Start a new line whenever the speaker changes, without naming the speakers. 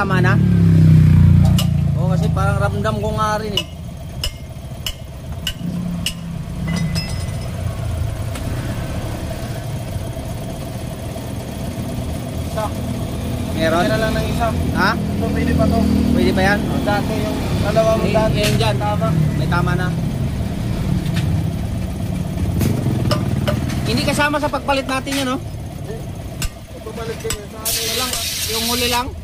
tama na? Oo, kasi parang ramdam ko nga rin eh.
Isa.
Meron?
Meron lang ng isa.
Ha?
Ito, pwede pa to.
Pwede pa yan?
Dati yung dalawa mo dati.
Yan dyan.
Tama.
May tama na. Hindi kasama sa pagpalit natin yan, no?
Ito balik din yun. Sa ano
Yung huli lang?